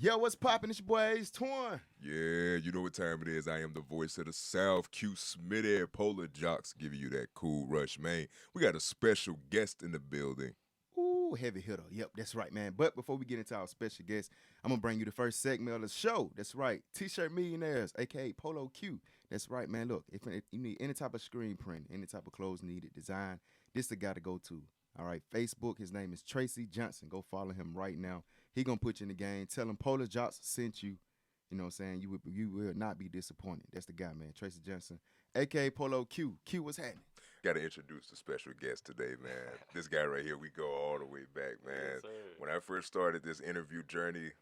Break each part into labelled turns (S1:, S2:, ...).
S1: Yo, what's poppin'? It's your boy Ace Torn.
S2: Yeah, you know what time it is. I am the voice of the South, Q Smitty, Polar Jocks, giving you that cool rush, man. We got a special guest in the building.
S1: Ooh, heavy hitter. Yep, that's right, man. But before we get into our special guest, I'm gonna bring you the first segment of the show. That's right, T-shirt millionaires, aka Polo Q. That's right, man. Look, if you need any type of screen print, any type of clothes needed, design, this the guy to go to. All right, Facebook. His name is Tracy Johnson. Go follow him right now. He gonna put you in the game. Tell him Polar Jocks sent you. You know what I'm saying? You will not be disappointed. That's the guy, man. Tracy Johnson, aka Polo Q. Q, what's happening?
S2: Got to introduce the special guest today, man. This guy right here, we go all the way back, man.
S3: Yes, sir.
S2: When I first started this interview journey,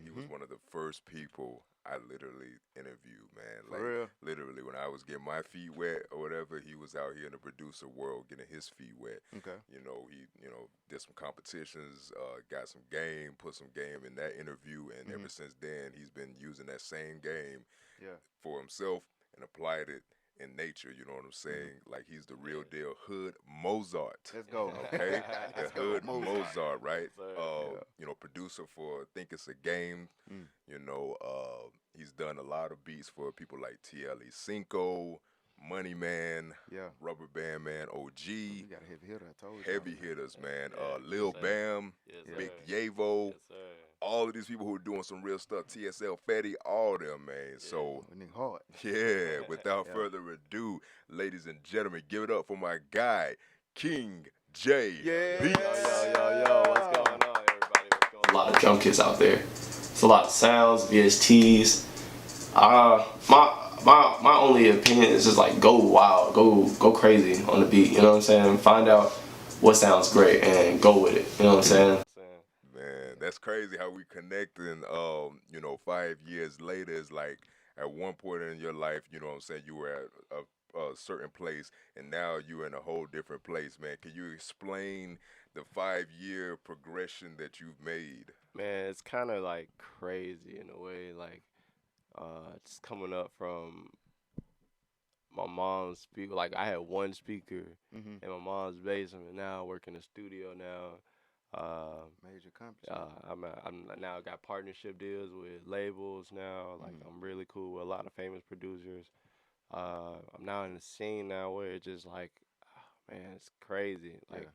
S2: he was
S1: Mm-hmm.
S2: one of the first people I literally interviewed, man.
S1: For
S2: Like,
S1: real.
S2: literally, when I was getting my feet wet or whatever, he was out here in the producer world getting his feet wet.
S1: Okay.
S2: He did some competitions, got some game, put some game in that interview, and ever since then, he's been using that same game
S1: Yeah.
S2: for himself and applied it in nature. You know what I'm saying? Like he's the real deal hood Mozart.
S1: Let's go.
S2: Okay, the
S1: Let's go.
S2: hood Mozart, right?
S3: Sir.
S2: Producer for Think It's a Game.
S1: Mm.
S2: He's done a lot of beats for people like TLE Cinco, Money Man,
S1: Yeah.
S2: Rubber Band Man,
S1: You
S2: OG,
S1: got a heavy hitter, I told you.
S2: heavy hitters, man.
S3: Yeah,
S2: Lil
S3: yes, sir.
S2: Bam,
S3: Yes,
S2: Big
S3: sir.
S2: Yavo,
S3: Yes, sir.
S2: all of these people who are doing some real stuff. TSL Fatty, all of them, man. So
S1: That nigga hard.
S2: yeah, without
S1: Yeah.
S2: further ado, ladies and gentlemen, give it up for my guy, King J.
S1: Yeah.
S2: Beats.
S3: Yo, what's going on, everybody? What's going on? A lot of drum kits out there. It's a lot of sounds, VSTs. My only opinion is just like go wild, go crazy on the beat. You know what I'm saying? Find out what sounds great and go with it. You know what I'm saying?
S2: Man, that's crazy how we connect and 5 years later is like at one point in your life, you know what I'm saying, you were at a certain place and now you're in a whole different place, man. Can you explain the 5 year progression that you've made?
S3: Man, it's kind of like crazy in a way. Like just coming up from my mom's speaker. Like I had one speaker
S1: Mm-hmm.
S3: in my mom's basement. Now I work in the studio now.
S1: Major accomplishment.
S3: I'm now got partnership deals with labels now. Like I'm really cool with a lot of famous producers. I'm now in the scene now where it's just like, man, it's crazy. Like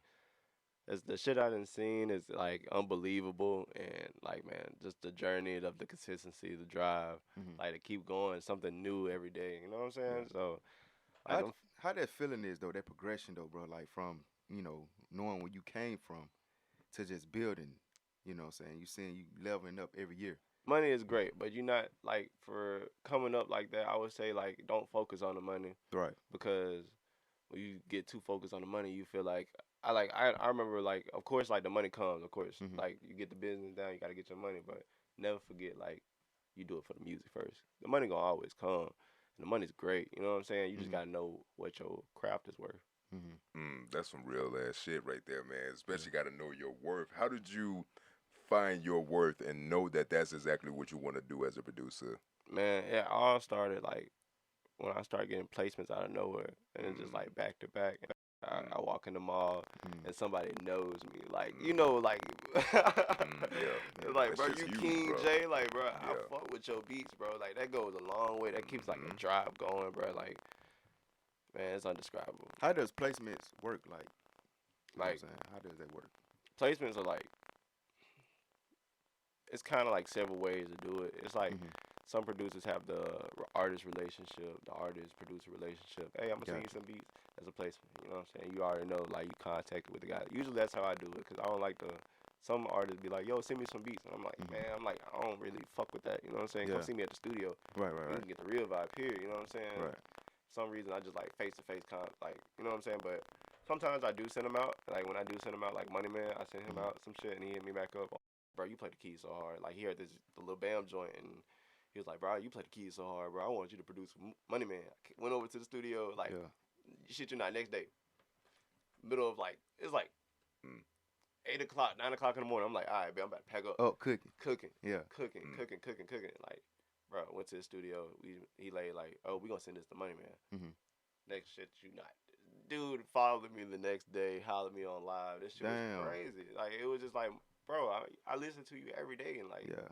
S3: it's the shit I done seen is like unbelievable, and like man, just the journey of the consistency, the drive,
S1: Mhm.
S3: like to keep going, something new every day. You know what I'm saying? So like
S1: How
S3: I'm
S1: how that feeling is though, that progression though, bro, like from, knowing where you came from to just building, what I'm saying? You seeing you leveling up every year.
S3: money is great, but you're not like for coming up like that. I would say like don't focus on the money
S1: Right.
S3: because when you get too focused on the money, you feel like I remember like of course like the money comes, of course
S1: Mhm.
S3: like you get the business down, you gotta get your money, but never forget like you do it for the music first. The money gonna always come, and the money's great. You know what I'm saying? You just
S1: Mhm.
S3: gotta know what your craft is worth.
S1: Mhm.
S2: That's some real ass shit right there, man. Especially got to know your worth. How did you find your worth and know that that's exactly what you want to do as a producer?
S3: Man, it all started like when I started getting placements out of nowhere, and it's just
S2: Mm,
S3: like back to back.
S2: mm,
S3: I walk in the mall
S1: Mhm.
S3: and somebody knows me, like
S2: mm,
S3: like,
S2: yeah,
S3: it's like
S2: that
S3: bro,
S2: shit's
S3: you
S2: huge,
S3: King
S2: bro.
S3: J, like bro, I
S2: Yeah.
S3: fuck with your beats, bro. Like that goes a long way. That keeps like the
S2: Hmm.
S3: drive going, bro. Like man, it's undescribable.
S1: How does placements work? Like, what I'm
S3: Like
S1: saying? How does that work?
S3: placements are like it's kind of like several ways to do it. It's like
S1: Mhm.
S3: some producers have the artist relationship, the artist producer relationship. Hey, I'm gonna send you
S1: Gotcha.
S3: some beats as a placement. You know what I'm saying? You already know, like you contacted with the guy. Usually that's how I do it, cause I don't like to. Some artists be like, "Yo, send me some beats," and I'm like,
S1: Mhm.
S3: "Man, I don't really fuck with that." You know what I'm saying? Come
S1: Yeah.
S3: see me at the studio.
S1: Right, right,
S3: We
S1: right.
S3: can get the real vibe here. You know what I'm saying?
S1: Right.
S3: For some reason I just like face to face like you know what I'm saying. But sometimes I do send him out. Like when I do send him out, like Money Man, I send him
S1: Mhm.
S3: out some shit and he hit me back up. Bro, you play the keys so hard. Like he heard the little Bam joint and he was like, bro, you play the keys so hard, bro. I want you to produce Money Man. Went over to the studio like
S1: Yeah.
S3: shit you not next day. Middle of like it's like
S2: Mm,
S3: 8 o'clock, 9 o'clock in the morning. I'm like, all right, man, I'm about to pack up.
S1: Oh, cooking.
S3: Cooking,
S1: Yeah.
S3: cooking,
S2: mm,
S3: cooking, cooking, cooking. Like, bro, went to the studio. He laid like, oh, we gonna send this to Money Man.
S1: Mhm.
S3: Next shit you not. Dude followed me the next day, hollered me on live. This shit was
S1: Damn.
S3: crazy. Like it was just like, bro, I listen to you every day and like
S1: Yeah.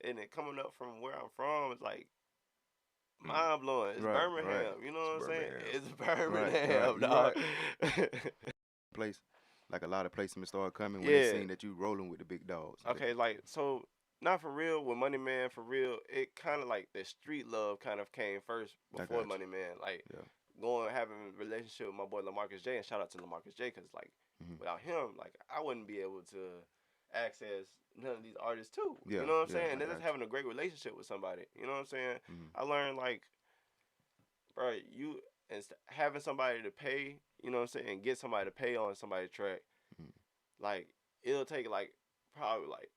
S3: and then coming up from where I'm from is like mind blowing. It's
S1: Right,
S3: Birmingham.
S1: right.
S3: You know what I'm saying?
S2: Birmingham.
S3: It's
S1: Right,
S3: Birmingham,
S1: you
S3: dog.
S1: Place, like a lot of placements start coming when
S3: Yeah.
S1: they seen that you rolling with the big dogs.
S3: Okay, like so. Not for real. With Money Man, for real, it kind of like the street love kind of came first
S1: I
S3: before
S1: got you.
S3: Money Man. Like
S1: Yeah.
S3: going having a relationship with my boy LaMarcus J, and shout out to LaMarcus J, because like
S1: Mhm.
S3: without him, like I wouldn't be able to access none of these artists too.
S1: Yeah,
S3: You know what I'm
S1: yeah,
S3: saying?
S1: I
S3: And that's
S1: got you.
S3: having a great relationship with somebody. You know what I'm saying?
S1: Mhm.
S3: I learned like, bro, you having somebody to pay. You know what I'm saying? And get somebody to pay on somebody's track.
S1: Mhm.
S3: Like it'll take like probably like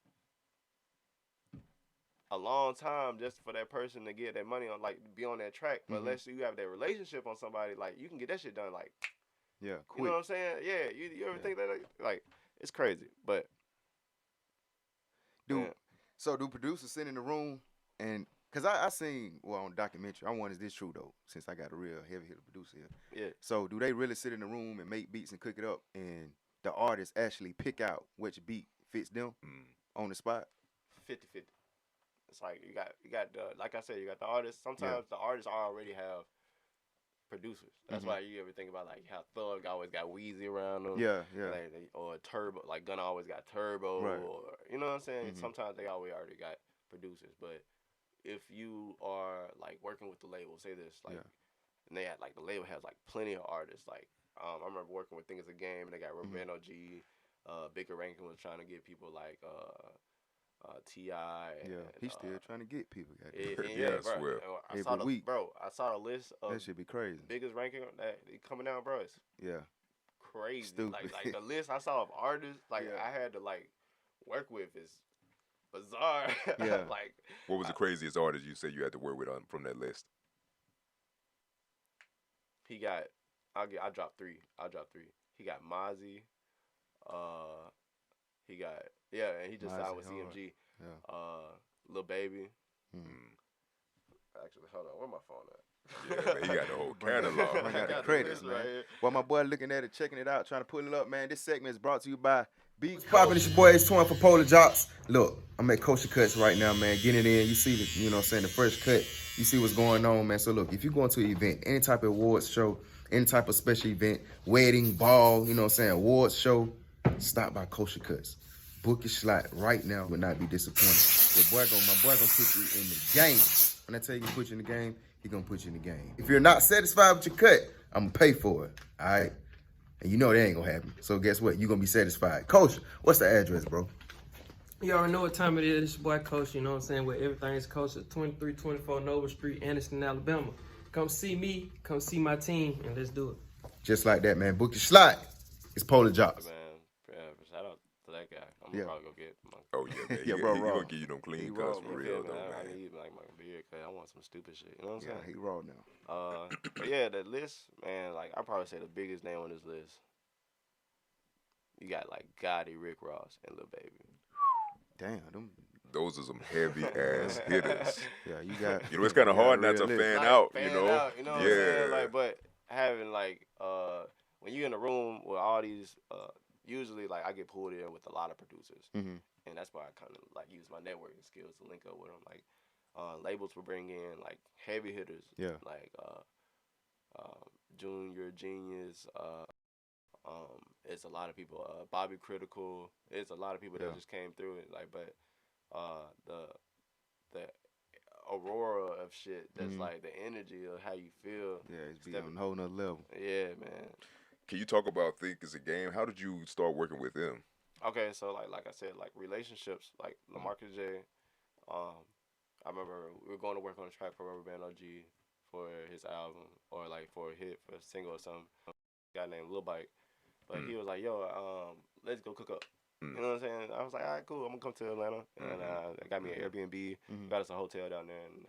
S3: a long time just for that person to get that money on, like be on that track. But
S1: Mhm.
S3: unless you have that relationship on somebody, like you can get that shit done like.
S1: Yeah,
S3: You
S1: quick.
S3: know what I'm saying? Yeah, you ever
S1: Yeah.
S3: think that like it's crazy, but
S1: Do
S3: yeah.
S1: so? Do producers sit in the room and cause I seen on documentary. I wonder is this true though? Since I got a real heavy hitter producer here.
S3: Yeah.
S1: So do they really sit in the room and make beats and cook it up, and the artists actually pick out which beat fits them on the spot?
S3: 50-50. It's like you got the, like I said, you got the artists. Sometimes the artists already have producers. That's why you ever think about like how Thug always got Weezy around them.
S1: Yeah, yeah.
S3: Or Turbo, like Gunna always got Turbo.
S1: Right.
S3: Or you know what I'm saying? Sometimes they always already got producers. But if you are like working with the label, say this, like and they had like the label has like plenty of artists. Like I remember working with Things a Game, and they got Rubber Band OG. Bigger Rankin was trying to get people like Ti.
S1: Yeah, he's still trying to get people.
S2: Yeah, I
S3: bro.
S2: swear.
S3: I saw
S1: Every week.
S3: Bro, I saw the list of
S1: That should be crazy.
S3: biggest ranking that coming out, bro. It's
S1: Yeah.
S3: crazy.
S1: Stupid.
S3: Like the list I saw of artists, like
S1: Yeah.
S3: I had to like work with is bizarre.
S1: Yeah.
S3: Like
S2: What was the craziest artist you said you had to work with from that list?
S3: he got, I dropped three. He got Mozzie. He got and he just signed with
S1: Mozzie hard.
S3: CMG.
S1: Yeah.
S3: Lil Baby.
S2: Mm.
S3: Actually, hold on, where my phone at?
S2: Yeah, man, he got the whole
S1: I
S2: catalog.
S1: got the
S3: the
S1: credits,
S3: list
S1: man.
S3: right here.
S1: While my boy looking at it, checking it out, trying to pull it up, man. This segment is brought to you by Beats
S4: Poppin', it's your boy H21 for Polar Drops. Look, I'm at Kosher Cuts right now, man. Get it in. You see the, you know what I'm saying, the first cut. You see what's going on, man. So look, if you going to an event, any type of awards show, any type of special event, wedding, ball, you know what I'm saying, awards show, stop by Kosher Cuts. Book your slot right now, will not be disappointed. My boy gonna put you in the game. When I tell you to put you in the game, he gonna put you in the game. If you're not satisfied with your cut, I'm gonna pay for it. All right. And you know that ain't gonna happen. So guess what? You're gonna be satisfied. Coach, what's the address, bro?
S5: You already know what time it is. It's your boy Coach, you know what I'm saying, where everything is Coach at 2324 Nova Street, Anderson, Alabama. Come see me, come see my team, and let's do it.
S1: Just like that, man. Book your slot. It's Polar Drops.
S3: Man, shout out to that guy. I'm
S1: Yeah.
S3: gonna probably go get my.
S2: Oh yeah, man.
S1: Yeah,
S2: he,
S1: bro,
S2: he
S1: raw.
S2: gonna give you them clean
S1: He
S2: cuts
S1: raw,
S2: for
S1: bro.
S2: real though,
S3: I
S2: man.
S3: need like my beard cut. I want some stupid shit. You know what I'm
S1: Yeah,
S3: saying?
S1: he raw now.
S3: But yeah, the list, man, like I'd probably say the biggest name on this list. You got like Gotti, Rick Ross, and Lil Baby.
S1: Damn, them.
S2: Those are some heavy ass hitters.
S1: Yeah, you got.
S2: You know, it's kind of
S1: you got
S2: hard
S1: a
S2: not to
S1: real list.
S2: fan
S3: Like,
S2: out.
S3: fan
S2: You know,
S3: out, you know what I'm
S2: yeah.
S3: saying? Like, but having like when you're in a room with all these, usually like I get pulled in with a lot of producers,
S1: Mhm.
S3: and that's why I kind of like use my networking skills to link up with them. Like labels will bring in like heavy hitters,
S1: Yeah.
S3: like Junior Genius. It's a lot of people. Bobby Critical. It's a lot of people
S1: Yeah.
S3: that just came through it. Like, but the aurora of shit. That's like the energy of how you feel.
S1: Yeah, it's be on a whole nother level.
S3: Yeah, man.
S2: Can you talk about Think It's a Game? How did you start working with them?
S3: Okay, so like I said, like relationships, like LaMarcus J. I remember we were going to work on a track for Rubber Band OG for his album, or like for a hit, for a single or something. A guy named Lil Bike, but he was like, "Yo, let's go cook up." You know what I'm saying? I was like, "All right, cool. I'm gonna come to Atlanta," and I got me an Airbnb, got us a hotel down there, and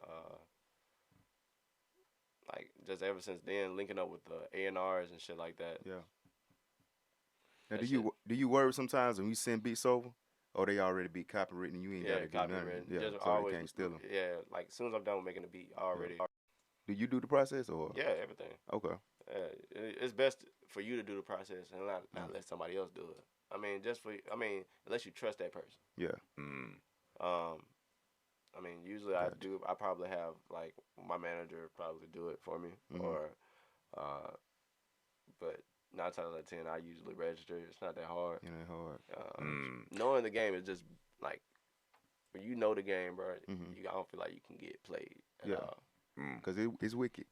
S3: like just ever since then, linking up with the A&Rs and shit like that.
S1: Yeah. Now,
S3: That
S1: do you worry sometimes when you send beats over, or they already be copywritten and you ain't got to do nothing?
S3: Copyright.
S1: Yeah,
S3: Just
S1: so
S3: always,
S1: they can't steal them.
S3: Yeah, like as soon as I'm done with making the beat, already.
S1: Do you do the process or?
S3: Yeah, everything.
S1: Okay.
S3: It's best for you to do the process and not let somebody else do it. I mean, unless you trust that person.
S1: Yeah.
S3: Usually I probably have like my manager probably do it for me, or but 9 times out of 10 I usually register. It's not that hard.
S1: It ain't hard.
S3: Knowing the game is just like when you know the game, bro. I don't feel like you can get played at all.
S1: Because it's wicked.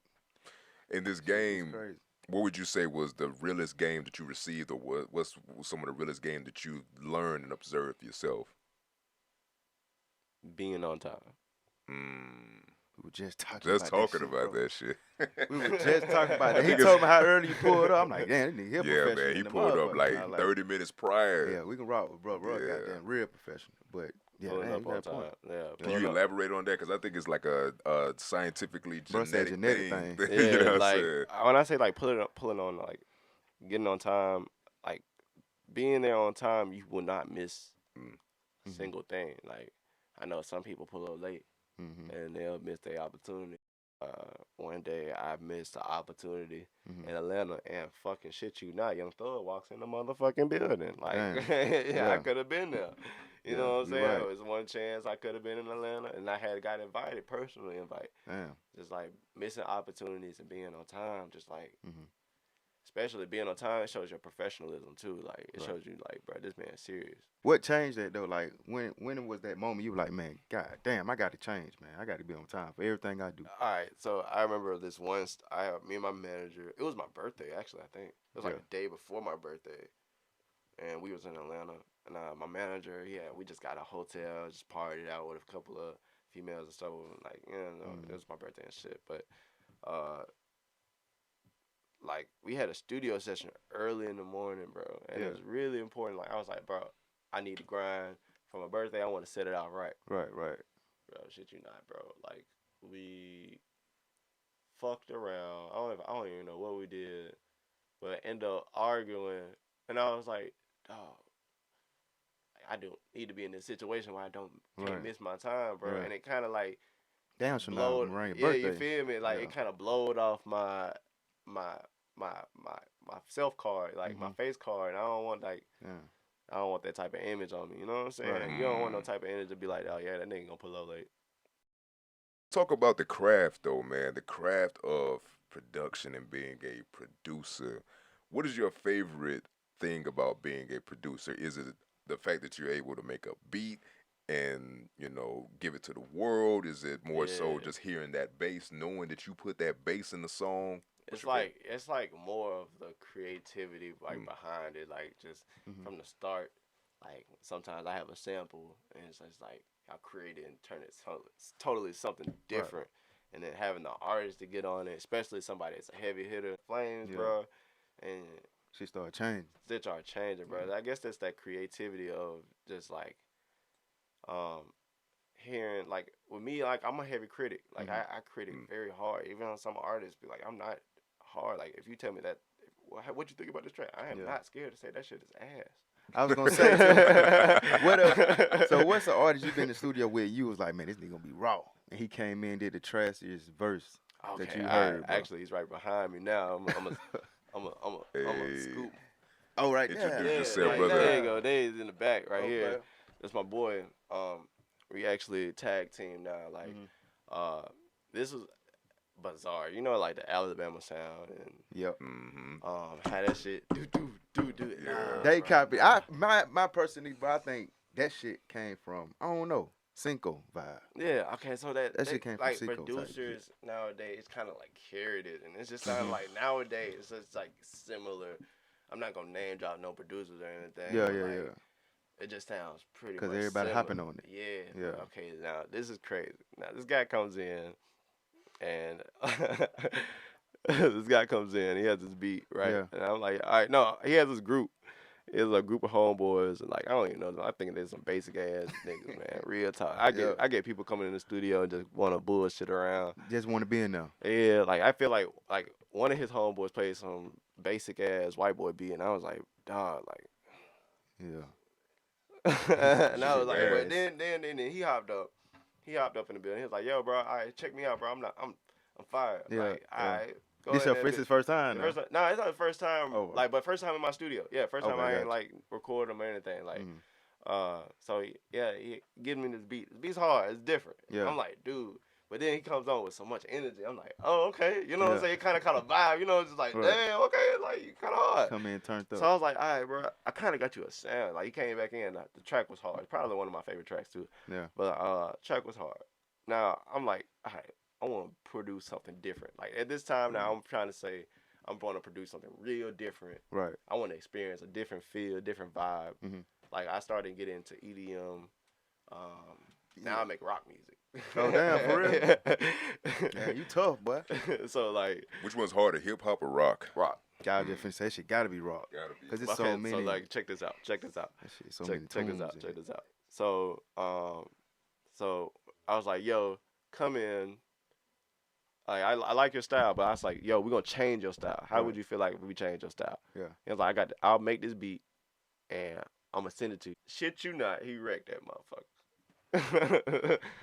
S2: In this
S1: It's
S2: game,
S1: crazy.
S2: what would you say was the realest game that you received, or what's some of the realest game that you learned and observed yourself?
S3: Being on time.
S1: We were just talking
S2: about that shit.
S1: We were just talking about that. He told me how early you pulled up. I'm like, damn, this nigga here
S2: Yeah,
S1: professional.
S2: man, he
S1: in the
S2: pulled up
S1: motherfucker.
S2: like 30 minutes prior.
S1: Yeah, we can rock with bro. Bro, goddamn real professional. But yeah,
S3: Pulling
S1: man,
S3: up
S1: you got
S3: on
S1: a point.
S3: time. Yeah.
S2: Can you elaborate on that? Because I think it's like a scientifically
S1: Bro said
S2: genetic
S1: genetic
S2: thing.
S3: Yeah,
S2: You know what I'm
S3: like
S2: saying?
S3: when I say like pulling on, like getting on time, like being there on time, you will not miss a single thing. Like I know some people pull up late and they'll miss their opportunity. One day I missed the opportunity in Atlanta, and fucking shit you not, Young Thug walks in the motherfucking building. Like
S1: Damn.
S3: I could have been there. You know what I'm
S1: you're
S3: saying?
S1: right.
S3: It was one chance I could have been in Atlanta, and I had got invited, personally invited.
S1: Damn.
S3: Just like missing opportunities and being on time, just like especially being on time, it shows your professionalism too. Like it shows you like, bro, this man's serious.
S1: What changed that though? Like when was that moment you were like, man, god damn, I got to change, man. I got to be on time for everything I do.
S3: All right, so I remember this once. Me and my manager. It was my birthday, actually. I think it was like a day before my birthday, and we was in Atlanta. And my manager, we just got a hotel, just partied out with a couple of females and stuff. Like, it was my birthday and shit. But like we had a studio session early in the morning, bro, and it was really important. Like I was like, bro, I need to grind for my birthday. I want to set it out right.
S1: Right.
S3: Bro, shit you not, bro. Like we fucked around. I don't even know what we did, but ended up arguing, and I was like, dog, I don't need to be in this situation where I can't miss my time, bro.
S1: Right.
S3: And it kind of like
S1: damn, so
S3: blowed.
S1: now around your
S3: Yeah,
S1: birthday.
S3: you feel me? Like it kind of blowed off my self card, like my face card. And I don't want I don't want that type of image on me. You know what I'm saying?
S1: Right.
S3: You don't want no type of image to be like, oh yeah, that nigga gonna pull up late.
S2: Talk about the craft, though, man. The craft of production and being a producer. What is your favorite thing about being a producer? Is it the fact that you're able to make a beat and, give it to the world? Is it more so just hearing that bass, knowing that you put that bass in the song?
S3: It's like more of the creativity behind it, like just from the start. Like sometimes I have a sample and it's just like I'll create it and turn it totally something different. Right. And then having the artist to get on it, especially somebody that's a heavy hitter, Flames, bro, and
S1: she started changing.
S3: Stitch are changing, bro. I guess that's that creativity of just like hearing, like with me, like I'm a heavy critic. Like I critic very hard. Even on some artists be like, I'm not hard. Like if you tell me that, what you think about this track? I am not scared to say that shit is ass.
S1: I was gonna say, so what's the artist you've been in the studio with? You was like, man, this nigga gonna be raw, and he came in and did the trashiest verse that you heard. Bro.
S3: Actually, he's right behind me now. I'm a scoop.
S1: Oh, right
S2: there.
S3: Introduce yourself, brother. There you go. There he's in the back right here. That's my boy. We actually tag team now. Like, this was bizarre. You know, like the Alabama sound and how that shit do.
S1: Yeah. They copy. My personally, but I think that shit came from, I don't know, Cinco vibe.
S3: Yeah. Okay. So that
S1: shit came from
S3: like
S1: Cinco.
S3: Producers nowadays kind of like carried it, and it's just sounding like nowadays it's just like similar. I'm not gonna name drop no producers or anything.
S1: Yeah.
S3: It just sounds pretty.
S1: Because everybody hopping on it.
S3: Yeah. Okay. Now this is crazy. Now this guy comes in, and he has this beat, right?
S1: Yeah.
S3: And I'm like, all right, no, he has this group. It's a group of homeboys, and like I don't even know them. I think there's some basic ass niggas, man. Real talk. I get people coming in the studio and just want to bullshit around.
S1: Just want to be in there.
S3: Yeah, like I feel like one of his homeboys played some basic ass white boy beat, and I was like, dog, like.
S1: Yeah.
S3: And I was like, but then he hopped up. He hopped up in the building. He was like, yo, bro, all right, check me out, bro. I'm fired.
S1: Yeah.
S3: Like, all right.
S1: This his first time?
S3: No, it's not the first time.
S1: Oh.
S3: Like, but first time in my studio. Yeah, first time I ain't like record him or anything. Like, So he gives me this beat. This beat's hard. It's different.
S1: Yeah.
S3: I'm like, dude. But then he comes on with so much energy. I'm like, oh, okay. You know what I'm
S1: Yeah.
S3: saying? Kind of vibe. You know, just like,
S1: Right.
S3: damn, okay. Like, you kind of hard.
S1: Come in turned up.
S3: So I was like, all right, bro. I kind of got you a sound. Like, he came back in. The track was hard. It's probably one of my favorite tracks, too.
S1: Yeah.
S3: But track was hard. Now, I'm like, all right, I want to produce something different. Like, at this time now, I'm trying to say, I'm going to produce something real different.
S1: Right.
S3: I want to experience a different feel, different vibe.
S1: Mhm.
S3: Like, I started getting into EDM. Now I make rock music.
S1: Oh, damn, for real? Yeah, you tough, boy.
S3: So, like,
S2: Which one's harder, hip hop or rock?
S3: rock.
S1: Gotta just finish that shit. Gotta be rock.
S2: Gotta be.
S1: Cause it's
S3: Okay,
S1: so many.
S3: So, like, check this out. Check this out.
S1: That shit, so
S3: check
S1: many
S3: this
S1: tunes
S3: out.
S1: in
S3: Check
S1: it.
S3: this out. So, so I was like, yo, come in. Like, I like your style, but I was like, yo, we're gonna change your style. How would you feel like if we change your style?
S1: Yeah.
S3: He was like, I'll make this beat and I'm gonna send it to you. Shit you not, he wrecked that motherfucker.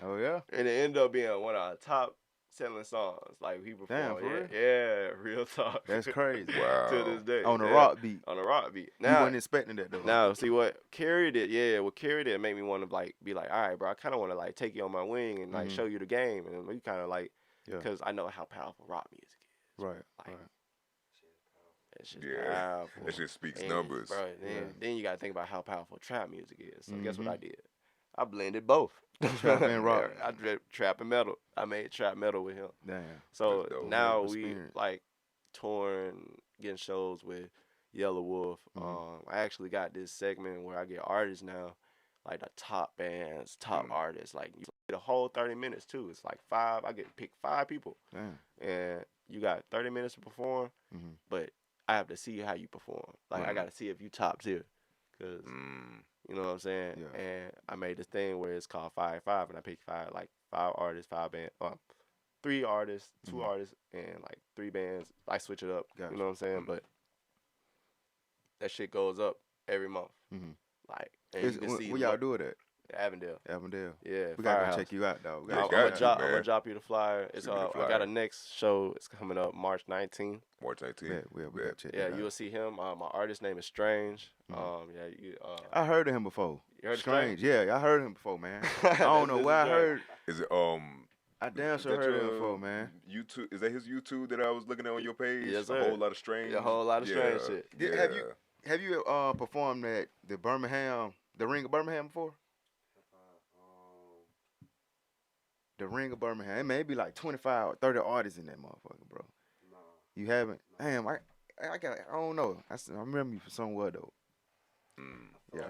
S1: Oh yeah.
S3: And it ended up being one of our top selling songs. Like he performed.
S1: Damn, for real?
S3: Yeah, real talk.
S1: That's crazy.
S2: Wow.
S3: To this day.
S1: On the
S3: yeah.
S1: rock beat.
S3: On the rock beat.
S1: You
S3: Now,
S1: wasn't expecting that though.
S3: now, see what carried it? What carried it made me want to like be like, all right, bro. I kind of want to like take you on my wing and like
S1: Mhm.
S3: show you the game, and we kind of like,
S1: Yeah.
S3: because I know how powerful rock music is.
S1: Right.
S3: Like,
S1: Right.
S3: that shit's
S2: Yeah.
S3: powerful.
S2: That shit speaks
S3: And,
S2: numbers.
S3: bro.
S1: Yeah.
S3: Then you gotta think about how powerful trap music is. So guess what
S1: Mhm.
S3: I did? I blended both.
S1: Trap and rock.
S3: I did trap and metal. I made trap metal with him.
S1: Damn.
S3: So
S2: That's dope.
S3: now
S1: Dope
S3: we
S1: experience.
S3: like touring, getting shows with Yellow Wolf.
S1: Mhm.
S3: I actually got this segment where I get artists now, like the top bands, top artists. Like you get a whole 30 minutes too. It's like I get pick 5 people,
S1: Damn.
S3: and you got 30 minutes to perform.
S1: Mhm.
S3: But I have to see how you perform. Like I
S2: Mhm.
S3: got to see if you top tier, cause
S2: Mm.
S3: you know what I'm saying.
S1: Yeah.
S3: And I made this thing where it's called 5-5, and I picked 5 artists, 5 bands, 3 artists, 2
S1: Mhm.
S3: artists, and like 3 bands. I switch it up.
S1: Gotcha.
S3: You know what I'm saying?
S2: Mhm.
S3: But that shit goes up every month.
S1: Mhm.
S3: Like, and
S1: It's-
S3: you can see
S1: where y'all do it at?
S3: Avondale.
S1: Avondale.
S3: Yeah,
S1: We gotta
S3: Firehouse.
S1: go check you out, dog. We
S2: Yeah,
S1: gotta
S3: I'm
S2: got
S3: gonna
S2: you,
S3: drop.
S2: man.
S3: I'm gonna drop you the flyer. It's
S2: Shoot me the
S3: I got
S2: flyer.
S3: a next show. It's coming up March 19th.
S2: March 19th.
S1: Yeah, we gotta
S2: Bet.
S1: check
S3: Yeah,
S1: that out.
S3: you'll see him. My artist name is Strange.
S1: Mhm.
S3: Yeah, you.
S1: I heard of him before.
S3: You heard of
S1: Strange. Yeah, I heard of him before, man. I don't know
S3: This
S1: where I
S3: is
S1: heard.
S2: Is it
S1: I damn
S2: is
S1: sure
S2: that
S1: heard of him
S2: your
S1: before, man.
S2: YouTube? Is that his YouTube that I was looking at on your page?
S3: Yes,
S2: A
S3: sir.
S2: whole lot of strange.
S3: A whole lot of strange shit.
S1: Did- Have you performed at the Ring of Birmingham before? The Ring of Birmingham. It may be like 25 or 30 artists in that motherfucker, bro. You haven't? Damn, I don't know. I remember you from somewhere though.
S2: Mm.
S1: Yeah.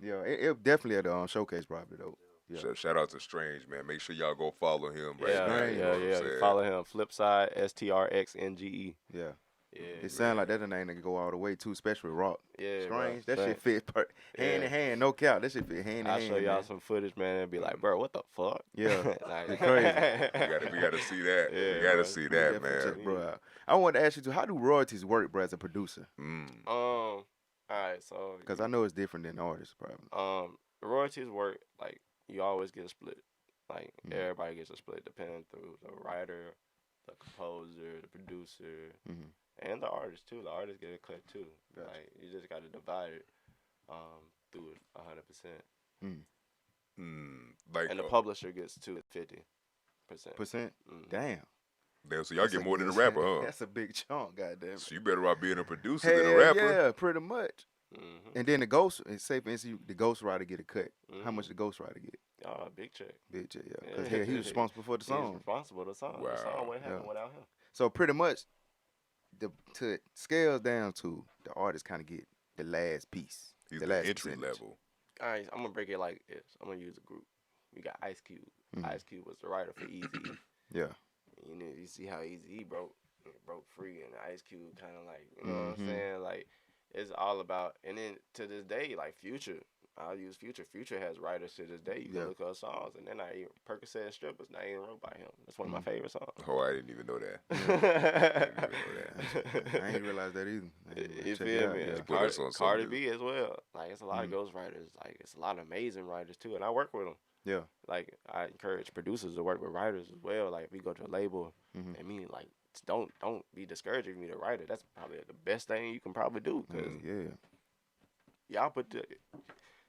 S1: Yeah, it definitely at the showcase probably though. Yeah.
S2: Shout out to Strange, man. Make sure y'all go follow him right
S3: Yeah,
S2: now.
S1: Strange.
S2: You know what I'm
S3: yeah.
S2: saying?
S3: Follow him. Flipside STRXNGE.
S1: Yeah.
S3: Yeah,
S1: It sounds like that a name that can go all the way too, especially rock.
S3: yeah.
S1: Strange.
S3: bro.
S1: That shit fit hand
S3: Yeah.
S1: in hand, no cap. That shit fit hand in
S3: I'll
S1: hand.
S3: show y'all
S1: man.
S3: some footage, man, and be like, bro, what the fuck?
S1: Yeah,
S3: Like,
S1: it's crazy.
S2: We gotta see that.
S3: Yeah,
S2: we gotta
S3: bro.
S2: see
S1: We
S2: that,
S1: definitely
S2: man.
S1: check bro out. I wanted to ask you too, how do royalties work, bro, as a producer?
S3: All right, so
S1: Because I know it's different than artists, probably.
S3: the royalties work like you always get a split. Like
S1: Mhm.
S3: everybody gets a split depending through the writer, the composer, the producer,
S1: Mhm.
S3: and the artist too. The artist get a cut too.
S1: Gotcha.
S3: Like you just got to divide it through 100%,
S2: Like
S3: and the publisher gets 50%.
S1: Percent?
S3: Mm.
S1: Damn.
S2: damn, so y'all
S1: That's
S2: get
S1: a
S2: more than a
S1: good-
S2: rapper, huh?
S1: That's a big chunk, goddamn.
S2: So you better off being a producer
S1: Hell
S2: than a rapper.
S1: yeah, pretty much.
S3: Mhm.
S1: And then the ghost, say for instance, the ghostwriter get a cut. How
S3: Mhm.
S1: much the ghostwriter get?
S3: Oh, big check.
S1: Bitch, yeah.
S3: Yeah.
S1: Because he's responsible for the
S3: He's
S1: song.
S3: responsible for the song. The
S2: Wow.
S3: song wouldn't happen
S1: Yeah.
S3: without him.
S1: So pretty much, to scale down to the artist kind of get the last piece.
S2: He's
S1: the
S2: the
S1: last
S2: entry
S1: percentage.
S2: level.
S3: All right, I'm gonna break it like this. I'm gonna use a group. We got Ice Cube.
S1: Mhm.
S3: Ice Cube was the writer for Easy.
S1: Yeah.
S3: You know, you see how Easy he broke free, and Ice Cube kind of like, you know what
S1: Mhm.
S3: I'm saying? Like, it's all about. And then to this day, like Future, I'll use Future. Future has writers to this day. You can
S1: Yeah.
S3: look up songs, and then I even Percocet and Strippers. Not even wrote by him. That's one of my
S1: Mhm.
S3: favorite songs.
S2: Oh, I didn't even know that.
S1: I ain't realize that either. I ain't really
S3: You
S1: check it
S3: feel
S1: out,
S3: me?
S1: yeah.
S2: Put us on
S3: Cardi
S2: something.
S3: B as well. Like it's a lot of ghostwriters. Like it's a lot of amazing writers too, and I work with them.
S1: Yeah.
S3: Like I encourage producers to work with writers as well. Like if we go to a label,
S1: Mhm.
S3: and me like don't be discouraged if you meet a writer. That's probably the best thing you can probably do. Cause
S1: Yeah.
S3: y'all put the.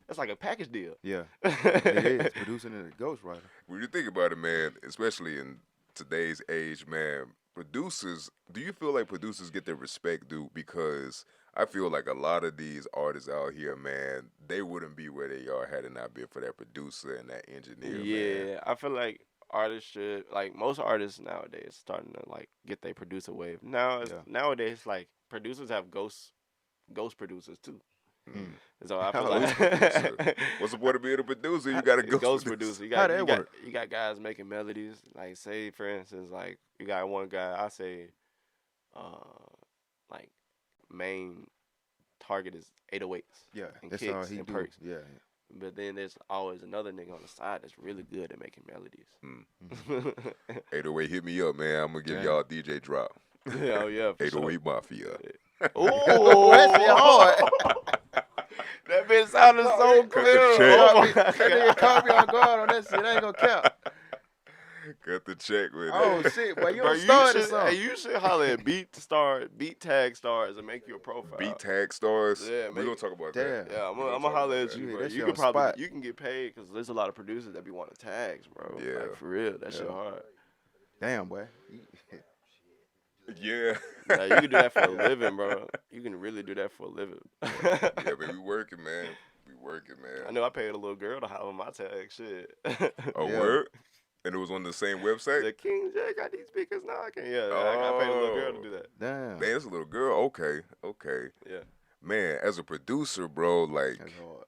S3: That's like a package deal.
S1: Yeah, it is producing and a ghostwriter.
S2: When you think about it, man, especially in today's age, man, producers, do you feel like producers get their respect due? Because I feel like a lot of these artists out here, man, they wouldn't be where they are had it not been for that producer and that engineer, man.
S3: Yeah, I feel like artists should, like, most artists nowadays starting to like get their producer wave. Nowadays, like, producers have ghost producers too.
S2: Mm.
S3: So I feel
S2: Ghost producer. What's the point of being a producer? You got a ghost producer.
S3: You
S1: How
S3: got,
S1: that
S3: you got
S1: work?
S3: you got guys making melodies. Like, say for instance, like you got one guy. I say, like, main target is 808s.
S1: Yeah,
S3: and
S1: that's
S3: kicks
S1: all he
S3: and
S1: do.
S3: perks.
S1: Yeah.
S3: But then there's always another nigga on the side that's really good at making melodies.
S2: Mm. 808, hit me up, man. I'm gonna give
S1: Damn.
S2: y'all a DJ drop.
S3: Oh yeah, for
S2: 808
S3: sure.
S2: Mafia.
S3: Oh,
S1: That shit hard.
S3: that bitch sounded so
S2: Cut the
S3: clear.
S2: check.
S3: Oh my
S1: That nigga
S3: God.
S1: caught me on guard on that shit. I ain't gonna count.
S2: Cut the check with
S1: Oh
S2: it.
S1: shit, boy, you
S3: Bro,
S1: don't start this
S3: should,
S1: song.
S3: hey, you should holler at beat tag stars and make you a profile.
S2: Beat tag stars.
S3: Yeah,
S2: We're gonna talk about that.
S1: Damn.
S3: Yeah, I'm
S2: We gonna
S3: gonna
S2: talk
S3: holler
S2: about
S3: at
S2: that.
S3: you,
S1: Yeah,
S3: bro.
S1: that
S3: You
S1: shit
S3: can
S1: on
S3: probably
S1: spot.
S3: you can get paid because there's a lot of producers that be wanting tags, bro.
S2: Yeah.
S3: Like, for real, that shit
S1: Yeah.
S3: hard.
S1: Damn, boy.
S2: Yeah.
S3: Yeah, you can do that for a living, bro. You can really do that for a living.
S2: Yeah, man, we working, man. We working, man.
S3: I know I paid a little girl to holler my tag, shit.
S2: A
S1: Yeah.
S2: word? And it was on the same website?
S3: The King J got these speakers now. I paid a little girl to do that.
S1: Damn.
S2: Man, it's a little girl. Okay.
S3: Yeah.
S2: Man, as a producer, bro, like,
S1: That's hard.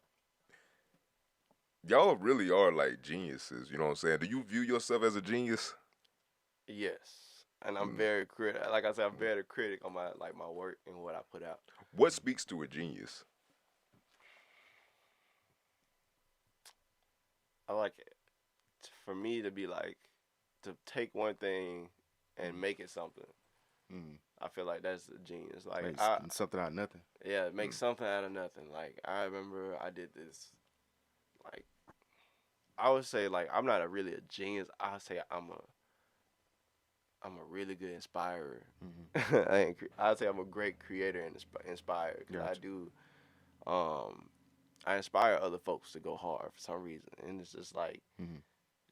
S2: y'all really are like geniuses. You know what I'm saying? Do you view yourself as a genius?
S3: Yes. And I'm
S2: Mm.
S3: very critic. Like I said, I'm very critic on my work and what I put out.
S2: What speaks to a genius?
S3: I like it. For me to be like, to take one thing and make it something.
S1: Mm.
S3: I feel like that's a genius. Like,
S1: Make something out of nothing.
S3: yeah, make something out of nothing. Like, I remember I did this. Like, I would say, like, I'm not really a genius. I would say I'm a really good inspirer.
S1: Mm-hmm.
S3: I'd say I'm a great creator and inspired. Because
S1: Gotcha.
S3: I do, I inspire other folks to go hard for some reason. And it's just like,
S1: Mhm.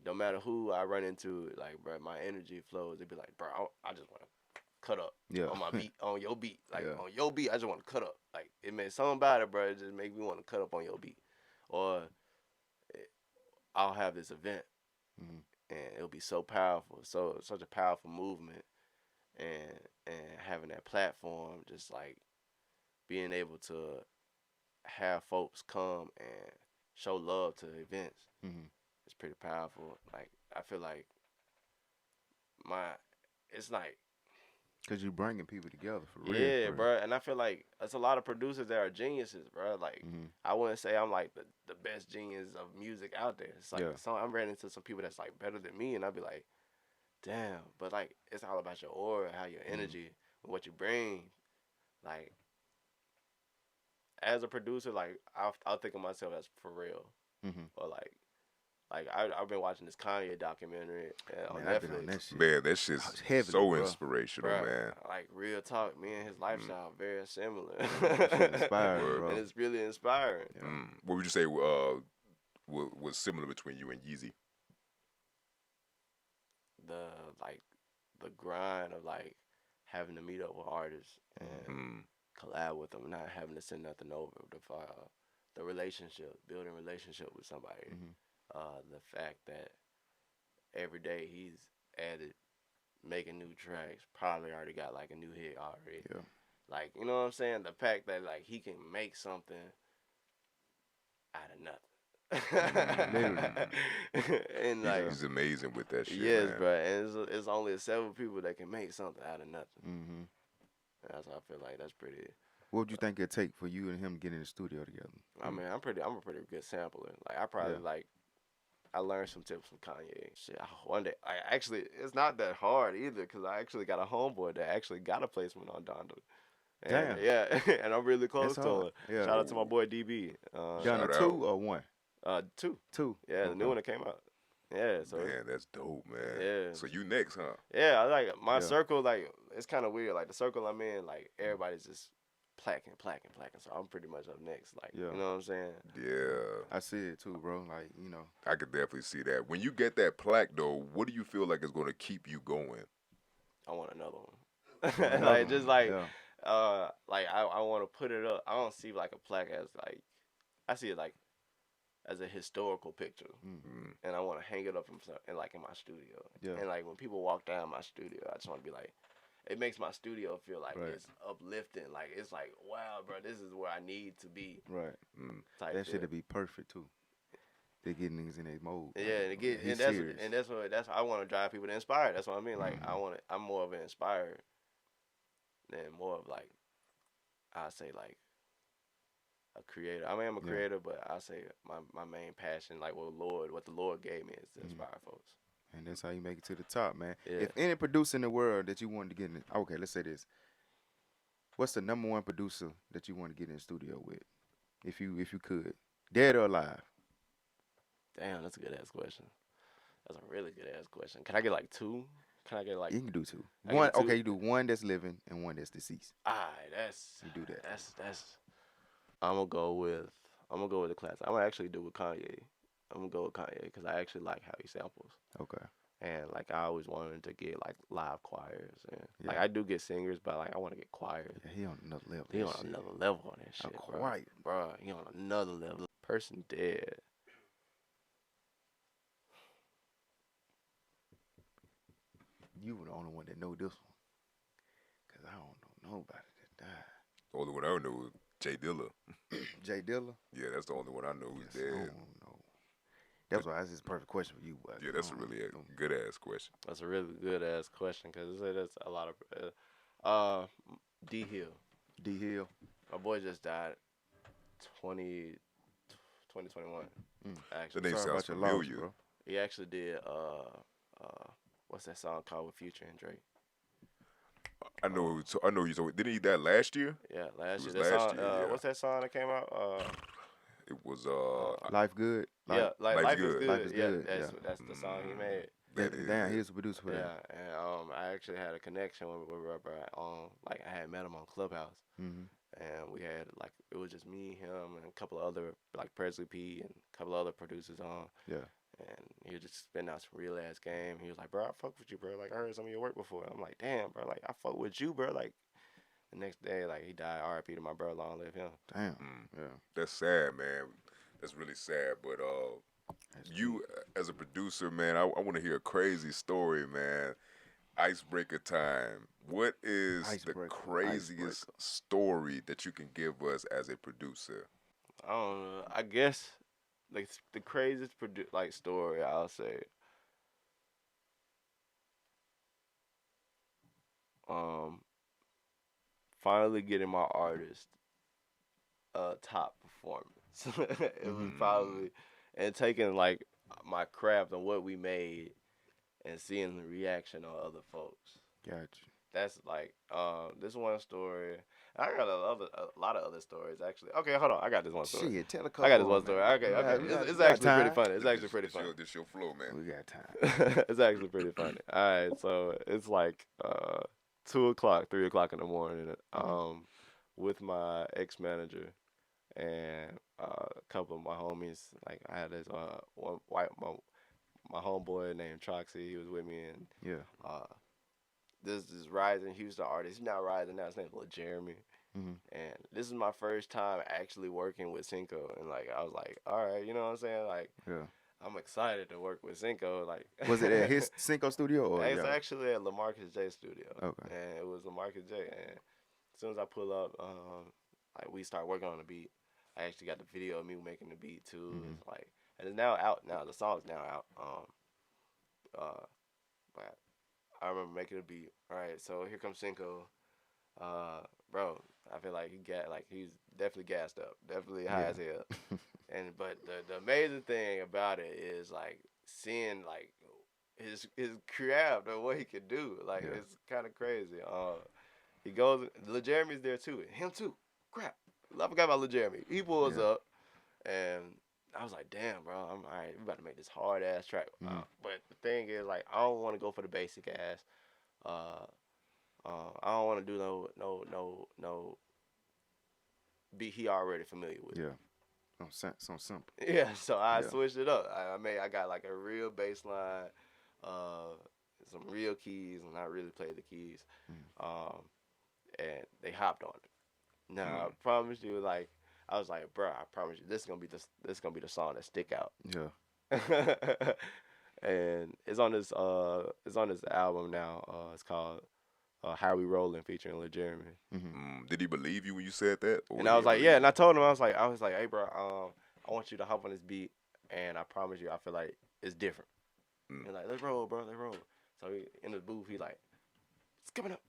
S3: no matter who I run into, like, bro, my energy flows. They'd be like, bro, I just want to cut up
S1: Yeah.
S3: on my beat, on your beat. Like,
S1: Yeah.
S3: on your beat, I just want to cut up. Like, it made something about it, bro. It just make me want to cut up on your beat. Or I'll have this event,
S1: Mhm.
S3: and it'll be so powerful, such a powerful movement, and having that platform, just like being able to have folks come and show love to events,
S1: Mhm.
S3: it's pretty powerful. Like, I feel like it's like,
S1: Cause you bringing people together for real.
S3: yeah,
S1: for real.
S3: bro. And I feel like there's a lot of producers that are geniuses, bro. Like,
S1: Mhm.
S3: I wouldn't say I'm like the best genius of music out there. It's like,
S1: Yeah.
S3: I'm ran into some people that's like better than me, and I'd be like, damn. But like, it's all about your aura, how your energy, what you bring. Like, as a producer, like, I'll think of myself as for real,
S1: Mhm.
S3: or like I've been watching this Kanye documentary on
S1: Man, I've been
S3: Netflix.
S1: on that shit.
S2: Man, that shit's
S1: Heavily,
S2: so
S1: bro.
S2: inspirational,
S3: Bruh,
S2: man.
S3: like, real talk, me and his lifestyle very similar.
S1: Shit inspiring,
S2: Word.
S1: bro.
S3: And it's really inspiring.
S1: Yeah.
S2: What would you say was similar between you and Yeezy?
S3: The grind of like having to meet up with artists and
S2: Mm.
S3: collab with them, not having to send nothing over. The relationship, building relationship with somebody.
S1: Mhm.
S3: The fact that every day he's added, making new tracks, probably already got like a new hit already.
S1: Yeah.
S3: Like, you know what I'm saying? The fact that like he can make something out of nothing. And like,
S2: He's amazing with that shit,
S3: yes,
S2: man.
S3: bro. And it's only several people that can make something out of nothing.
S1: Mhm.
S3: That's how I feel like that's pretty.
S1: What would you think it'd take for you and him to get in the studio together?
S3: I mean, I'm a pretty good sampler. Like, I probably
S1: Yeah.
S3: I learned some tips from Kanye. Shit, one day, it's not that hard either, because I actually got a homeboy that actually got a placement on Donda. And,
S1: Damn.
S3: yeah, and I'm really close
S1: That's
S3: to
S1: hard.
S3: him.
S1: Yeah.
S3: Shout out to my boy DB.
S1: Done
S2: Shout
S1: a
S2: out.
S1: 2 or 1?
S3: 2.
S1: 2.
S3: Yeah, the new
S1: Okay.
S3: one that came out. Yeah, so
S2: Man, that's dope, man.
S3: Yeah.
S2: So you next, huh?
S3: yeah, I like my
S1: Yeah.
S3: circle. Like, it's kind of weird. Like, the circle I'm in, like, everybody's just plaquing. So I'm pretty much up next. Like,
S1: Yeah.
S3: you know what I'm saying?
S2: Yeah,
S1: I see it too, bro. Like, you know.
S2: I could definitely see that. When you get that plaque, though, what do you feel like is going to keep you going?
S3: I want another one. Like, just like,
S1: Yeah.
S3: like I want to put it up. I don't see like a plaque as like, I see it like as a historical picture,
S2: Mm.
S3: and I want to hang it up in like in my studio.
S1: Yeah.
S3: And like when people walk down my studio, I just want to be like, it makes my studio feel like
S1: Right.
S3: it's uplifting. Like it's like, wow, bro, this is where I need to be.
S1: Right.
S3: Type
S1: That
S3: feel.
S1: should be perfect too. They get niggas in their mode.
S3: Yeah,
S1: like,
S3: and that's what I want to drive people to inspire. That's what I mean. Like I'm more of an inspired than more of like I say like a creator. I mean I'm a creator, but I say my main passion, like what the Lord gave me is to inspire folks.
S1: And that's how you make it to the top, man.
S3: Yeah.
S1: If any producer in the world that you wanted to get in, okay, let's say this. What's the number one producer that you want to get in the studio with? If you could. Dead or alive?
S3: Damn, that's a good ass question. That's a really good ass question. Can I get like two? Can I get like
S1: You can do two.
S3: I
S1: One,
S3: get two.
S1: okay, you do one that's living and one that's deceased.
S3: That's
S1: You do that.
S3: That's I'm gonna go with the classic. I'm gonna actually do with Kanye. I'm gonna go with Kanye because I actually like how he samples.
S1: Okay.
S3: And like I always wanted to get like live choirs and like
S1: Yeah.
S3: I do get singers, but like I want to get choirs.
S1: Yeah, he on another level.
S3: He
S1: that
S3: on
S1: shit.
S3: another level on that shit, bro.
S1: Quite.
S3: Bro, he on another level. Person dead.
S1: You were the only one that know this one. Cause I don't know nobody that died.
S2: The only one I know was Jay Dilla.
S1: Jay Dilla?
S2: Yeah, that's the only one I know who's
S1: Yes, I
S2: dead.
S1: don't know. That's why that's just a perfect question for you. But
S2: Yeah, that's a really good ass question.
S3: That's a really good ass question because that's a lot of D Hill.
S1: D Hill.
S3: My boy just died 2021. Actually,
S2: That name
S1: Sorry
S2: sounds
S1: about your loss,
S2: familiar.
S1: bro.
S3: he actually did what's that song called with Future and Drake?
S2: I know. So I know he's. Didn't he die last year?
S3: Yeah, last year.
S2: was
S3: That
S2: last
S3: song,
S2: year, yeah.
S3: What's that song that came out?
S2: It was
S1: Life good.
S3: Yeah, like
S2: Life's
S3: Life is
S2: Good.
S3: Good.
S1: Life is
S3: Yeah,
S1: Good,
S3: that's the song he made.
S2: That is
S1: Damn,
S2: it.
S1: he was a producer for
S3: Yeah,
S1: that.
S3: and I actually had a connection with rapper. Like I had met him on Clubhouse,
S1: Mm-hmm.
S3: and we had like it was just me, him, and a couple of other like Presley P and a couple of other producers on.
S1: Yeah.
S3: And he was just spitting out some real ass game. He was like, "Bro, I fuck with you, bro. Like I heard some of your work before." I'm like, "Damn, bro. Like I fuck with you, bro." Like the next day, like he died. R.I.P. to my bro. Long live him.
S1: Damn. Yeah.
S2: That's sad, man. That's really sad. But you as a producer, man, I want to hear a crazy story, man. Icebreaker time. What is
S1: Icebreaker,
S2: the craziest story that you can give us as a producer?
S3: I don't know. I guess like the craziest story I'll say. Finally getting my artist top performance. It was probably and taking like my craft and what we made and seeing the reaction on other folks.
S1: Gotcha.
S3: That's like this one story. I got a lot of other stories actually. Okay, hold on. I got this one story.
S1: Shit, tell a couple.
S3: I got this one
S1: on,
S3: story.
S1: man.
S3: Okay. It's
S1: we got
S3: actually pretty
S1: time.
S3: funny. It's actually pretty funny.
S2: This your flow, man.
S1: We got time.
S3: It's actually pretty funny. All right, so it's like 2 o'clock, 3 o'clock in the morning, with my ex manager and a couple of my homies. Like I had this my homeboy named Troxy. He was with me, and
S1: Yeah.
S3: this rising Houston artist. He's not rising now. His name's Lil Jeremy.
S1: Mm-hmm.
S3: And this is my first time actually working with Cinco, and like I was like, all right, you know what I'm saying? Like,
S1: Yeah.
S3: I'm excited to work with Cinco. Like,
S1: Was it at his Cinco studio or
S3: it's
S1: y'all?
S3: actually at LaMarcus J studio.
S1: Okay.
S3: And it was LaMarcus J. And as soon as I pull up, like we start working on the beat. I actually got the video of me making the beat too.
S1: Mhm.
S3: It's like, and it's now out. Now the song's now out. But I remember making a beat. All right, so here comes Cinco. Bro, I feel like he's definitely gassed up, definitely high as hell. But the amazing thing about it is like seeing like his craft and what he could do. Like it's kind of crazy. He goes. Lil Jeremy's there too. Him too. Crap. I forgot about Lil Jeremy. He pulls up, and I was like, damn, bro. I'm all right. We about to make this hard ass track. But the thing is, like, I don't want to go for the basic ass. I don't want to do no beat he already familiar with.
S1: Yeah. So simple.
S3: Yeah, so I
S1: Yeah.
S3: switched it up. I got like a real bass line, some real keys, and I really played the keys. And they hopped on it. Now I promise you, like I was like, bro, I promise you, this is gonna be the song that stick out.
S1: Yeah.
S3: And it's on this album now. It's called How We Rollin' featuring Lil Jeremy.
S2: Did he believe you when you said that?
S3: And I was like, yeah. And I told him, I was like, hey, bro, I want you to hop on this beat, and I promise you, I feel like it's different. And like, let's roll, bro, let's roll. So in the booth, he like, it's coming up,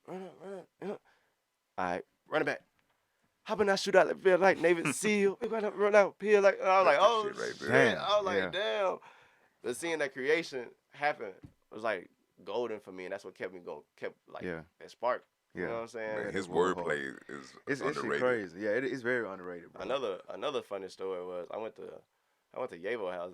S3: run up. All right, run it back. Hop in that shootout that feel like Navy SEAL. We gotta run out here like. And I was like, oh shit.
S1: Damn.
S3: I was like,
S1: Yeah.
S3: damn. But seeing that creation happen was like golden for me, and that's what kept me going. Kept like that spark.
S1: Yeah.
S3: You know what I'm saying?
S2: Man, his wordplay is
S1: It's
S2: underrated.
S1: crazy. Yeah, it's very underrated, bro.
S3: Another funny story was I went to Yavo house.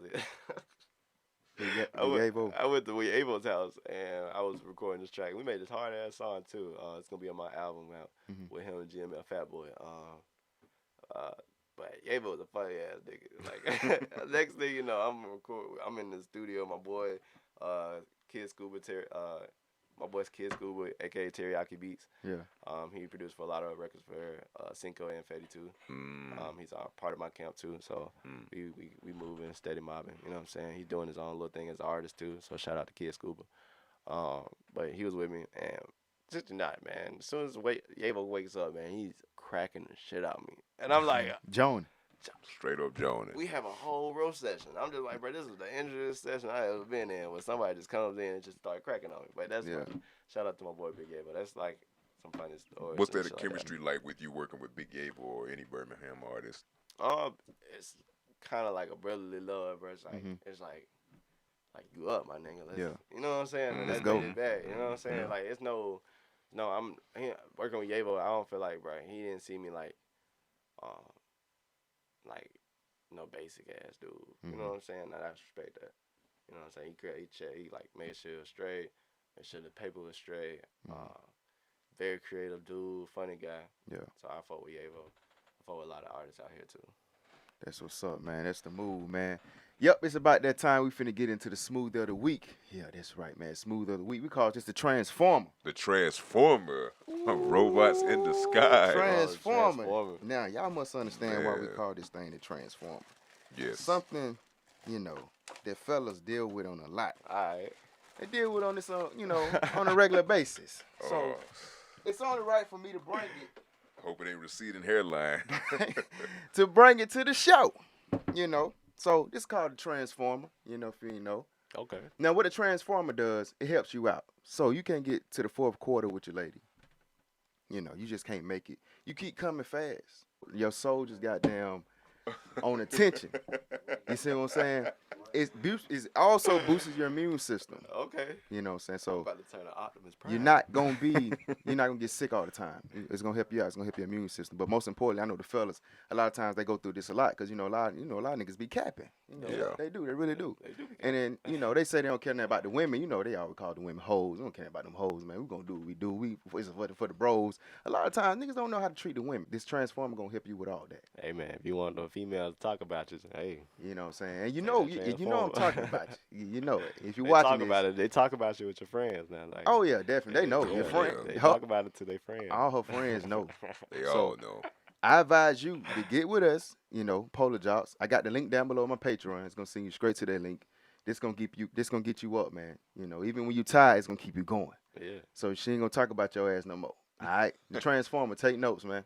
S1: Yavo.
S3: I went to Yavo's house and I was recording this track. We made this hard ass song too. It's gonna be on my album out with him and GML Fatboy. But Yavo was a funny ass nigga. Like next thing you know, I'm in the studio. My boy, Kid Scuba, my boy's Kid Scuba, aka Teriyaki Beats.
S1: Yeah.
S3: He produced for a lot of records for Cinco and Fetty too. He's a part of my camp too. So we moving, steady mobbing. You know what I'm saying? He's doing his own little thing as an artist too. So shout out to Kid Scuba. But he was with me and just tonight, man. As soon as Yavo wakes up, man, he's cracking the shit out of me. And I'm like,
S1: Joan.
S2: Straight up Jonas.
S3: we have a whole roast session. I'm just like, bro, this is the injustice session I ever been in where somebody just comes in and just start cracking on me. But that's funny. Shout out to my boy Big Yavo. That's like some funny stories.
S2: What's that chemistry like with you working with Big Yavo or any Birmingham artist?
S3: It's kind of like a brotherly love, bro. It's like it's like you up, my nigga. Let's, you know what I'm saying?
S1: Let's go.
S3: Back. You know what I'm saying? Like it's no. I'm working with Yavo. I don't feel like, bro. He didn't see me like no basic ass dude. You know what I'm saying? I respect that. You know what I'm saying? He like made sure it was straight, made sure the paper was straight. Very creative dude, funny guy. Yeah. So I fuck with Yavo. I fuck with a lot of artists out here too.
S1: That's what's up, man. That's the move, man. Yep, it's about that time. We finna get into the smooth of the week. Yeah, that's right, man. Smooth of the week. We call this the Transformer.
S2: The Transformer. Robots in the sky.
S1: Transformer. Now, y'all must understand why we call this thing the Transformer.
S2: Yes.
S1: Something, that fellas deal with on a lot.
S3: All right.
S1: They deal with on this, on a regular basis. So it's only right for me to bring it.
S2: Hope it ain't receding hairline.
S1: To bring it to the show, So this is called the Transformer, if you didn't know.
S3: Okay.
S1: Now, what a Transformer does, it helps you out. So you can't get to the fourth quarter with your lady. You just can't make it. You keep coming fast. Your soul just goddamn on attention. You see what I'm saying? It also boosts your immune system.
S3: Okay.
S1: You know what I'm saying? So
S3: I'm about to turn to Optimus Prime.
S1: you're not gonna get sick all the time. It's gonna help you out. It's gonna help your immune system. But most importantly, I know the fellas, a lot of times they go through this a lot because a lot of niggas be capping. They do. They really do.
S3: They do be
S1: And then they say they don't care nothing about the women. They always call the women hoes. We don't care about them hoes, man. We gonna do what we do. It's for the bros. A lot of times niggas don't know how to treat the women. This Transformer gonna help you with all that.
S3: Hey man, if you want the females to talk about you, hey.
S1: You know what I'm saying? And you know I'm talking about you. You know it. If you
S3: They
S1: watching
S3: talk
S1: this,
S3: about it. They talk about you with your friends now. Like,
S1: oh yeah, definitely. They know.
S3: yeah,
S1: Your friend,
S3: They talk about it to their friends.
S1: all her friends know.
S2: They all know.
S1: I advise you to get with us, Polar Jocks. I got the link down below on my Patreon. It's gonna send you straight to that link. This gonna get you up, man. Even when you tired, it's gonna keep you going.
S3: Yeah.
S1: So she ain't gonna talk about your ass no more. All right? The Transformer, take notes, man.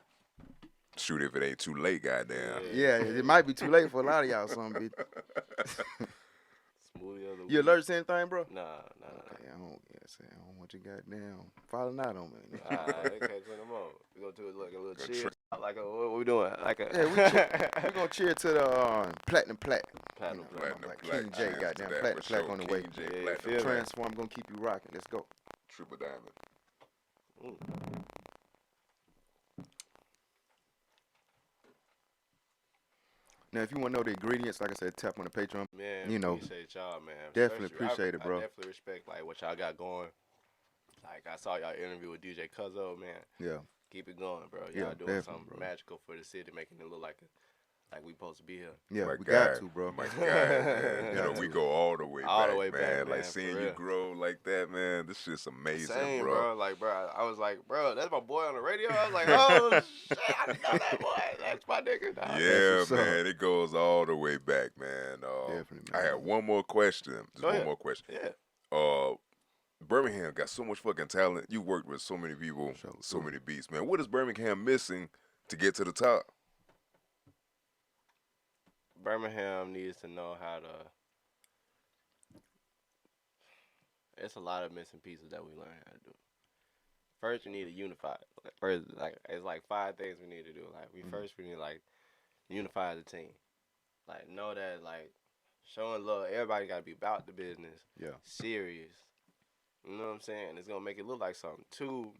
S2: Shoot if it ain't too late, goddamn.
S1: Yeah, it might be too late for a lot of y'all, some bitch.
S3: Smoothie of the
S1: You
S3: week.
S1: allergic to anything, bro?
S3: Nah.
S1: Okay, I don't want you goddamn falling out on me.
S3: Alright, okay, put them on. We gonna do it like a little cheer. Like what we doing? Like a
S1: Yeah, we gonna cheer to the platinum plaque.
S3: platinum.
S2: Platinum
S1: Like
S2: Black.
S1: King J,
S2: Cheers
S1: goddamn,
S2: to that
S1: platinum
S2: for
S1: plaque
S2: sure.
S1: on the way.
S2: King J,
S3: Yeah,
S2: Platinum
S3: feel me.
S2: Black.
S1: Transform gonna keep you rocking. Let's go.
S2: Triple diamond.
S1: Now, if you want to know the ingredients, like I said, tap on the Patreon.
S3: Man, appreciate y'all, man.
S1: Definitely
S3: Especially-
S1: appreciate it, bro.
S3: I definitely respect like what y'all got going. Like I saw y'all interview with DJ Cuzzo, man.
S1: Yeah.
S3: Keep it going, bro.
S1: Yeah,
S3: Y'all doing
S1: definitely,
S3: something
S1: bro.
S3: magical for the city, making it look like we supposed to be here.
S1: Yeah,
S2: My
S1: we
S2: guy,
S1: got to, bro.
S2: My guy, man. You know,
S1: Got
S2: we
S1: to.
S2: go all the way
S3: All
S2: back,
S3: the way back,
S2: Like
S3: man, for
S2: seeing you
S3: real.
S2: grow like that, man. This shit's amazing,
S3: Same,
S2: bro.
S3: Like, bro, I was like, bro, that's my boy on the radio. I was like, oh shit, I didn't know that boy. That's my nigga. Dog.
S2: Yeah,
S1: what's up.
S2: man. It goes all the way back, man.
S1: Definitely,
S2: I
S1: man.
S2: have one more question. Just
S3: Go
S2: one
S3: ahead.
S2: more question.
S3: Yeah.
S2: Birmingham got so much fucking talent. You worked with so many people, so many beats, man. What is Birmingham missing to get to the top?
S3: Birmingham needs to know how to. It's a lot of missing pieces that we learn how to do. First, we need to unify. First, like it's like 5 things we need to do. Like we need to like unify as a team. Like know that like showing love. Everybody got to be about the business.
S1: Yeah.
S3: Serious. You know what I'm saying? It's gonna make it look like something. 2,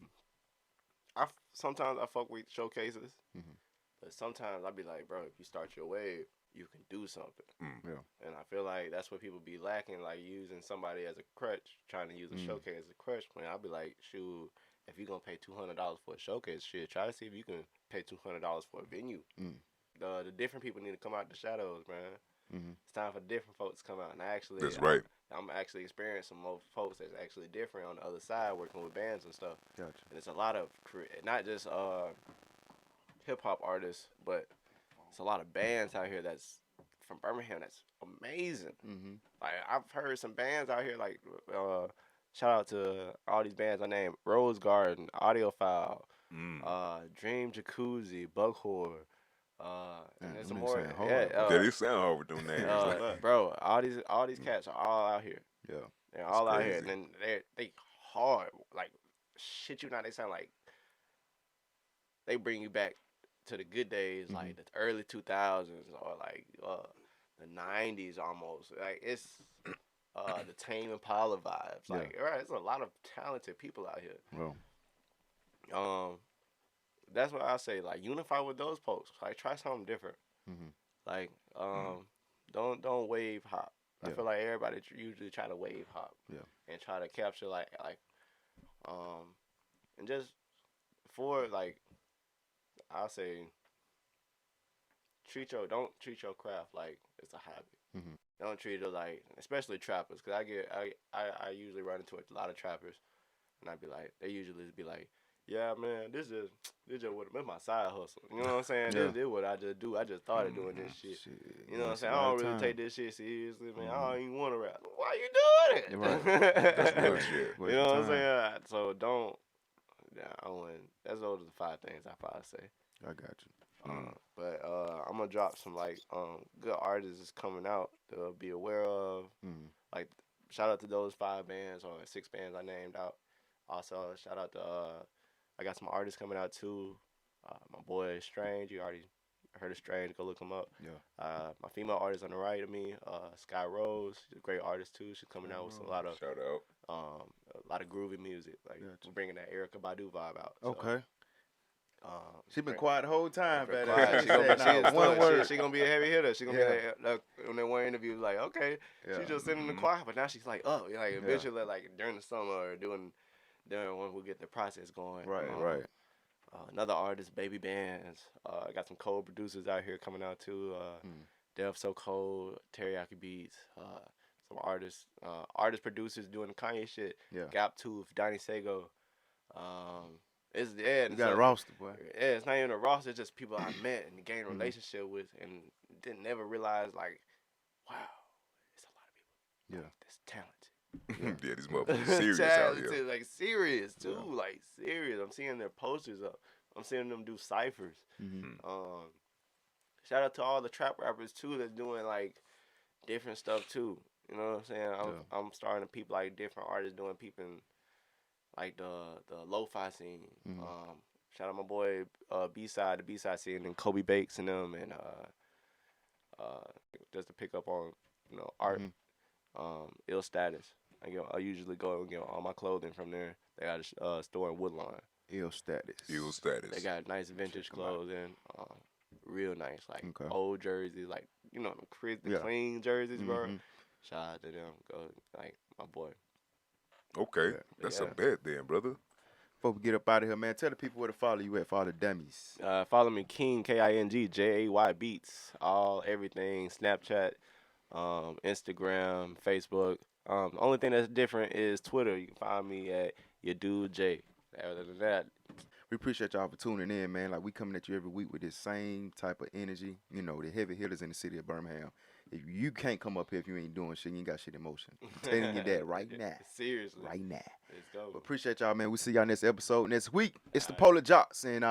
S3: sometimes I fuck with showcases, but sometimes I be like, bro, if you start your wave, you can do something.
S1: Yeah.
S3: And I feel like that's what people be lacking, like using somebody as a crutch, trying to use a showcase as a crutch. When I'll be like, shoot, if you're gonna pay $200 for a showcase, shit, try to see if you can pay $200 for a venue. The different people need to come out the shadows, man. It's time for different folks to come out. And
S2: That's right.
S3: I'm actually experiencing more folks that's actually different on the other side, working with bands and stuff.
S1: Gotcha.
S3: And it's a lot of not just hip hop artists, but it's a lot of bands out here that's from Birmingham that's amazing. Like I've heard some bands out here like shout out to all these bands I named: Rose Garden, Audiophile, Dream Jacuzzi, Buckhorn. And there's some more.
S2: Yeah, they sound hard with them names.
S3: Bro, all these cats are all out here.
S1: Yeah.
S3: They're all out here, and then they hard. Like shit, you know, they sound like they bring you back to the good days, like the early 2000s or like the 90s almost. Like it's the Tame Impala vibes. Like right, there's a lot of talented people out here.
S1: Well.
S3: That's what I say. Like unify with those folks. Like try something different. Like don't wave hop. I feel like everybody usually try to wave hop. And try to capture like and just for like I'll say don't treat your craft like it's a hobby. Don't treat it like, especially trappers, because I usually run into a lot of trappers, and they usually be like, yeah, man, this just would have been my side hustle. You know what I'm saying? This is what I just do. I just started doing this shit. You know what I'm saying? I don't really take this shit seriously, man. I don't even want to rap. Why you doing it?
S1: Right.
S2: That's good shit.
S3: You know what I'm saying? So don't. That's those are the 5 things I probably say.
S1: I got you.
S3: But I'm gonna drop some good artists that's coming out to be aware of. Like shout out to those 5 bands or 6 bands I named out. Also shout out to I got some artists coming out too. My boy Strange, you already heard of Strange, go look him up.
S1: Yeah.
S3: My female artist on the right of me, Sky Rose, she's a great artist too. She's coming out with a lot of
S2: shout out.
S3: A lot of groovy music, like we're bringing that Erykah Badu vibe out. So,
S1: Okay. She been quiet the whole time, but
S3: she gonna be a heavy hitter. She gonna be like in that one interview, like she just sitting in the choir, but now she's like, eventually, like during the summer or during when we get the process going.
S1: Right.
S3: Another artist, Baby Bands. I got some cold producers out here coming out too. Dev So Cold, Teriyaki Beats. Some artists, producers doing the Kanye shit.
S1: Yeah.
S3: Gap Tooth, Donnie Sego. You
S1: got a roster, boy.
S3: Yeah, it's not even a roster. It's just people I met and gained a relationship with, and didn't never realize like, wow, it's a lot of people. That's talented.
S2: Yeah, these motherfuckers serious out here.
S3: Like serious too, like serious. I'm seeing their posters up. I'm seeing them do ciphers. Shout out to all the trap rappers too that's doing like different stuff too. You know what I'm saying? I'm starting to peep like different artists doing peeping like the lo-fi scene. Shout out my boy B-Side, the B-Side scene, and Kobe Bakes and them, and just to pick up on art, Ill Status. I usually go and get all my clothing from there. They got a store in Woodlawn.
S1: Ill Status.
S3: They got nice vintage clothing, real nice, like old jerseys, like the clean jerseys, bro. Shout out to them. Go like my boy.
S2: Okay, that's a bet then, brother.
S1: before we get up out of here, man, tell the people where to follow you at, for all the dummies.
S3: Follow me, King KING Beats, everything, Snapchat, Instagram, Facebook. The only thing that's different is Twitter. You can find me at your dude J. Other than that,
S1: We appreciate y'all for tuning in, man. Like, we coming at you every week with this same type of energy. You know, the heavy hitters in the city of Birmingham. If you can't come up here if you ain't doing shit, you ain't got shit in motion. I'm telling you that right now.
S3: Seriously.
S1: Right now.
S3: Let's go.
S1: But appreciate y'all, man. We'll see y'all next episode next week. It's the Polar Jocks, and